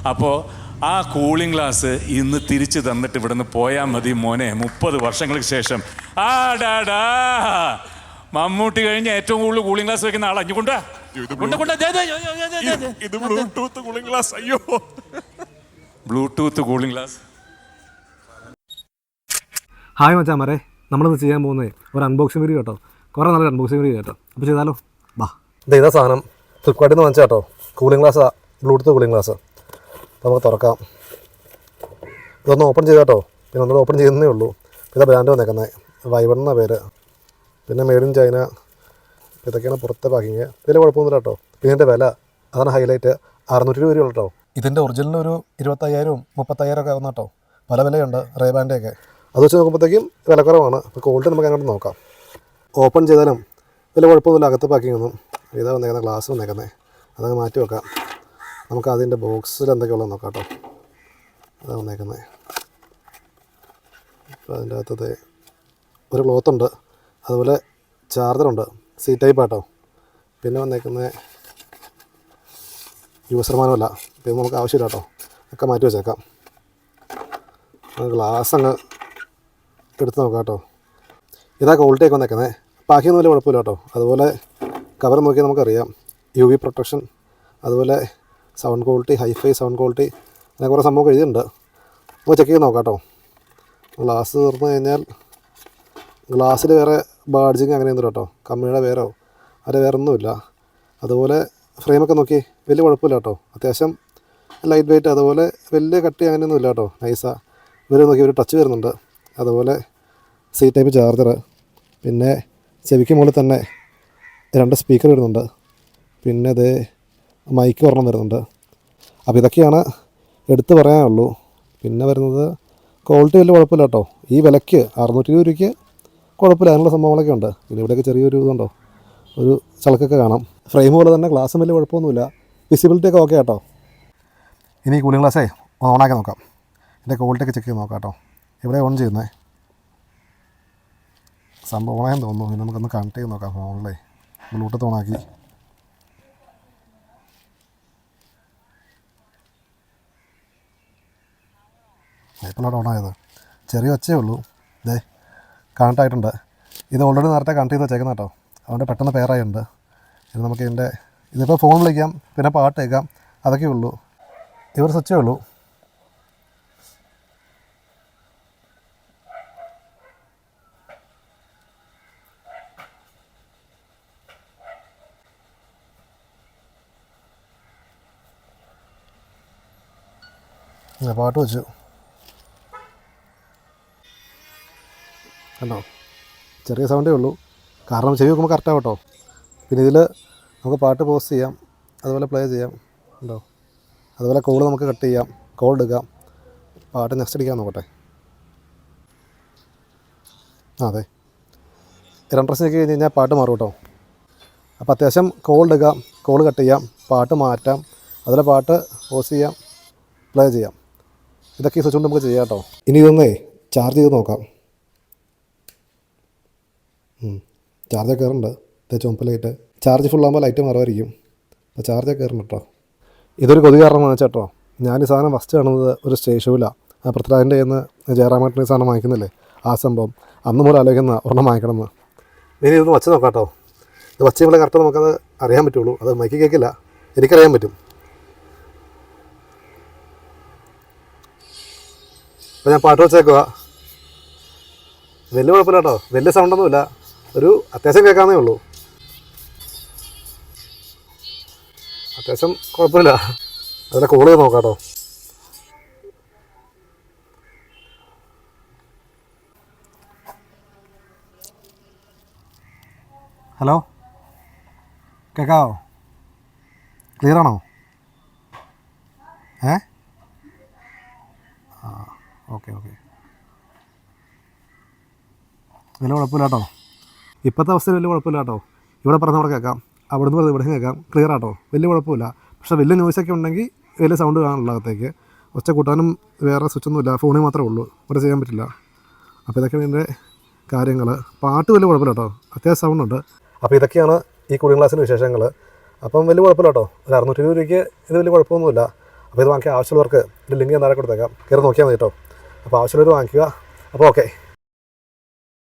അപ്പോൾ ആ cooling glass ഇന്ന് തിരിച്ചു തന്നിട്ട് ഇവിടുന്ന് പോയാൽ മതി മോനെ. 30 വർഷങ്ങൾക്ക് ശേഷം ആടാടാ മമ്മൂട്ടി കഴിഞ്ഞ് ഏറ്റവും കൂടുതൽ കൂളിംഗ് ഗ്ലാസ് വെക്കുന്ന ആളാ. കൊണ്ടാ ഇത് ബ്ലൂടൂത്ത് കൂളിംഗ് ഗ്ലാസ്. അയ്യോ, ബ്ലൂടൂത്ത് കൂളിംഗ് ഗ്ലാസ്. ഹായ് മച്ചാമാരെ, നമ്മളിന്ന് ചെയ്യാൻ പോകുന്നത് ഒരു അൺബോക്സിങ് വീഡിയോ കേട്ടോ. കുറേ നല്ലൊരു അൺബോക്സിങ് വീഡിയോ കേട്ടോ. അപ്പോൾ ചെയ്താലോ? ബാ, ഇതാ സാധനം ഫ്ലിപ്കാർട്ടിൽ നിന്ന് വാങ്ങിച്ചാൽ കേട്ടോ. കൂളിംഗ് ഗ്ലാസ്സാണ്, ബ്ലൂടൂത്ത് കൂളിംഗ് ഗ്ലാസ്. നമുക്ക് തുറക്കാം. ഇതൊന്ന് ഓപ്പൺ ചെയ്താൽ കേട്ടോ. പിന്നെ ഒന്നുകൂടെ ഓപ്പൺ ചെയ്യുന്നേ ഉള്ളൂ. ഇതാ ബ്രാൻഡ് വന്നേക്കുന്നത്, വൈബൺ എന്ന പേര്. പിന്നെ മെയ്ഡ് ഇൻ ചൈന. ഇതൊക്കെയാണ് പുറത്തെ പാക്കിങ്. ഇതിൽ കുഴപ്പമൊന്നുമില്ല കേട്ടോ. പിന്നെ ഇതിൻ്റെ വില, അതാണ് ഹൈലൈറ്റ്. 600 രൂപ കേട്ടോ. ഇതിൻ്റെ ഒറിജിനൽ ഒരു 25,000 35,000 ഒക്കെ ആവുന്ന കേട്ടോ. പല വിലയുണ്ട് റേബാൻ്റെയൊക്കെ. അത് വെച്ച് നോക്കുമ്പോഴത്തേക്കും വിലക്കുറവാണ്. അപ്പോൾ ക്വാളിറ്റി നമുക്ക് അങ്ങോട്ട് നോക്കാം. ഓപ്പൺ ചെയ്താലും വലിയ കുഴപ്പമൊന്നുമില്ല. അകത്ത് പാക്കിംഗ് ഒന്നും. ഇതാ വന്നേക്കുന്നത്, ഗ്ലാസ് വന്നേക്കുന്നത്. അതങ്ങ് മാറ്റി വെക്കാം. നമുക്ക് അതിൻ്റെ ബോക്സിൽ എന്തൊക്കെയുള്ളത് നോക്കാം കേട്ടോ. അതാണ് വന്നേക്കുന്നത്. അപ്പോൾ അതിൻ്റെ അകത്തത് ഒരു ക്ലോത്തുണ്ട്, അതുപോലെ ചാർജറുണ്ട്. സി ടൈപ്പ് ആട്ടോ. പിന്നെ വന്നേക്കുന്നത് യൂസർ മാനുവല്ല. ഇത് നമുക്ക് ആവശ്യമില്ല കേട്ടോ. ഒക്കെ മാറ്റി വെച്ചേക്കാം. ഗ്ലാസ് അങ്ങ് എടുത്ത് നോക്കാം കേട്ടോ. ഇതാ ക്വാളിറ്റിയൊക്കെ വന്നേക്കുന്നത്. പാക്കിയൊന്നും വലിയ കുഴപ്പമില്ല കേട്ടോ. അതുപോലെ കവർ നോക്കിയാൽ നമുക്കറിയാം. UV പ്രൊട്ടക്ഷൻ, അതുപോലെ sound quality, hifi sound quality, അങ്ങനെ കുറേ സംഭവം എഴുതിയിട്ടുണ്ട്. നമുക്ക് ചെക്ക് ചെയ്ത് നോക്കാം കേട്ടോ. ഗ്ലാസ് തുറന്നു കഴിഞ്ഞാൽ ഗ്ലാസ്സിൽ വേറെ ബാഡ്ജിങ് അങ്ങനെയൊന്നും കേട്ടോ. കമ്പനിയുടെ വേറോ അത് വേറെ ഒന്നുമില്ല. അതുപോലെ ഫ്രെയിമൊക്കെ നോക്കി വലിയ കുഴപ്പമില്ല കേട്ടോ. അത്യാവശ്യം ലൈറ്റ് വെയിറ്റ്, അതുപോലെ വലിയ കട്ടി അങ്ങനെയൊന്നും ഇല്ല കേട്ടോ. നൈസാണ്. ഇവർ നോക്കി ഒരു ടച്ച് വരുന്നുണ്ട്. അതുപോലെ സി ടൈപ്പ് ചാർജർ, പിന്നെ ചെവിക്ക് മുകളിൽ തന്നെ 2 സ്പീക്കർ വരുന്നുണ്ട്. പിന്നെ ഇത് മൈക്ക് ഒരെണ്ണം വരുന്നുണ്ട്. അപ്പോൾ ഇതൊക്കെയാണ് എടുത്ത് പറയാനുള്ളൂ. പിന്നെ വരുന്നത് ക്വാളിറ്റി വലിയ കുഴപ്പമില്ല കേട്ടോ. ഈ വിലയ്ക്ക് 620 രൂപയ്ക്ക് കുഴപ്പമില്ല. അതിനുള്ള സംഭവങ്ങളൊക്കെ ഉണ്ട്. പിന്നെ ഇവിടെയൊക്കെ ചെറിയൊരു ഇതുണ്ടോ, ഒരു ചളക്കൊക്കെ കാണാം. ഫ്രെയിം പോലെ തന്നെ ഗ്ലാസ്സും വലിയ കുഴപ്പമൊന്നുമില്ല. വിസിബിലിറ്റി ഒക്കെ ഓക്കെ കേട്ടോ. ഇനി കൂളിംഗ് ഗ്ലാസ്സേ ഓണാക്കി നോക്കാം. ഇതിൻ്റെ ക്വാളിറ്റി ഒക്കെ ചെക്ക് ചെയ്ത് നോക്കാം കേട്ടോ. ഇവിടെ ഓൺ ചെയ്യുന്നത് സംഭവം ഓണായെന്ന് തോന്നുന്നു. ഇനി നമുക്കൊന്ന് കണക്ട് ചെയ്ത് നോക്കാം ഫോണിലേ. ബ്ലൂടൂത്ത് ഓണാക്കി. ഇപ്പോഴാണ് ഓണായത്. ചെറിയ ഒച്ചയേ ഉള്ളൂ. ഇതേ കണക്ട് ആയിട്ടുണ്ട്. ഇത് ഓൾറെഡി നേരത്തെ കണക്ട് ചെയ്ത് വെച്ചേക്കുന്ന കേട്ടോ. അതുകൊണ്ട് പെട്ടെന്ന് പെയറായിട്ടുണ്ട്. ഇത് നമുക്ക് ഇതിപ്പോൾ ഫോൺ വിളിക്കാം, പിന്നെ പാട്ട് കേൾക്കാം, അതൊക്കെ ഉള്ളൂ. ഇവർ സ്വിച്ചേ ഉള്ളൂ. പാട്ട് വെച്ചു കണ്ടോ. ചെറിയ സൗണ്ടേ ഉള്ളൂ, കാരണം ചെവി വെക്കുമ്പോൾ കറക്റ്റാണ് കേട്ടോ. പിന്നെ ഇതിൽ നമുക്ക് പാട്ട് പോസ്റ്റ് ചെയ്യാം, അതുപോലെ പ്ലേ ചെയ്യാം ഉണ്ടോ. അതുപോലെ കോൾ നമുക്ക് കട്ട് ചെയ്യാം, കോൾ എടുക്കാം, പാട്ട് നെക്സ്റ്റ് അടിക്കാൻ നോക്കട്ടെ. അതെ, 2 പ്രശ്നം കഴിഞ്ഞ് കഴിഞ്ഞാൽ പാട്ട് മാറും കേട്ടോ. അപ്പോൾ അത്യാവശ്യം കോൾ എടുക്കാം, കോൾ കട്ട് ചെയ്യാം, പാട്ട് മാറ്റാം, അതുപോലെ പാട്ട് പോസ്റ്റ് ചെയ്യാം, പ്ലേ ചെയ്യാം. ഇതൊക്കെ ഈ സ്വിച്ച് കൊണ്ട് നമുക്ക് ചെയ്യാം കേട്ടോ. ഇനി ഇതൊന്നേ ചാർജ് ചെയ്ത് നോക്കാം. ചാർജൊക്കെ കയറുന്നുണ്ട്. ചുമപ്പലായിട്ട് ചാർജ് ഫുള്ളാകുമ്പോൾ ലൈറ്റ് മാറുമായിരിക്കും. അപ്പോൾ ചാർജൊക്കെ കയറുന്നുണ്ട് കേട്ടോ. ഇതൊരു കൊതി കാരണമാണ് വെച്ചേട്ടോ. ഞാൻ ഈ സാധനം ഫസ്റ്റ് കാണുന്നത് ഒരു സ്റ്റേജ് ഷോയിലാണ്. പൃഥ്വിരാജിൻ്റെ കയ്യിൽ നിന്ന് ജയറാമേട്ടൻ ഈ സാധനം വാങ്ങിക്കുന്നില്ലേ, ആ സംഭവം അന്ന് മുതൽ ആലോചിക്കുന്ന ഒരെണ്ണം വാങ്ങിക്കണമെന്ന്. ഇനി ഇതൊന്ന് വച്ച് നോക്കാം കേട്ടോ. ഇത് വച്ച് നമ്മളെ കറക്റ്റ് നമുക്കത് അറിയാൻ പറ്റുള്ളൂ. അത് മൈക്ക് കേൾക്കില്ല, എനിക്കറിയാൻ പറ്റും. അപ്പോൾ ഞാൻ പാട്ട് വെച്ചേക്കുക. വലിയ കുഴപ്പമില്ല കേട്ടോ. വലിയ സൗണ്ടൊന്നുമില്ല, ഒരു അത്യാവശ്യം കേൾക്കാന്നേ ഉള്ളൂ. അത്യാവശ്യം കുഴപ്പമില്ല. അതിൻ്റെ കോൾ ചെയ്ത് നോക്കാം കേട്ടോ. ഹലോ, കേൾക്കാമോ? ക്ലിയറാണോ? ഓക്കെ. വലിയ കുഴപ്പമില്ല കേട്ടോ. ഇപ്പോഴത്തെ അവസ്ഥയിൽ വലിയ കുഴപ്പമില്ല കേട്ടോ. ഇവിടെ പറഞ്ഞവിടെ കേൾക്കാം, അവിടെ നിന്ന് ഇവിടെ കേൾക്കാം. ക്ലിയർ ആട്ടോ, വലിയ കുഴപ്പമില്ല. പക്ഷേ വലിയ നോയ്സൊക്കെ ഉണ്ടെങ്കിൽ വലിയ സൗണ്ട് കാണുള്ളൂ അകത്തേക്ക്. ഒച്ച കൂട്ടാനും വേറെ സ്വിച്ചൊന്നുമില്ല, ഫോണിൽ മാത്രമേ ഉള്ളൂ, ഇവിടെ ചെയ്യാൻ പറ്റില്ല. അപ്പോൾ ഇതൊക്കെയാണ് ഇതിൻ്റെ കാര്യങ്ങൾ. പാട്ട് വലിയ കുഴപ്പമില്ല കേട്ടോ, അത്യാവശ്യം സൗണ്ടുണ്ട്. അപ്പോൾ ഇതൊക്കെയാണ് ഈ കൂളിംഗ് ഗ്ലാസിൻ്റെ വിശേഷങ്ങൾ. അപ്പം വലിയ കുഴപ്പമില്ല കേട്ടോ. ഒരു 620 രൂപയ്ക്ക് ഇത് വലിയ കുഴപ്പമൊന്നുമില്ല. അപ്പോൾ ഇത് വാങ്ങിക്കാൻ ആവശ്യമുള്ളവർക്ക് ഒരു ലിങ്ക് ഞാൻ താഴെ കൊടുത്തേക്കാം, കയറി നോക്കിയാൽ മതി കേട്ടോ. അപ്പോൾ ആവശ്യമുള്ളവർ വാങ്ങിക്കുക. അപ്പോൾ ഓക്കെ.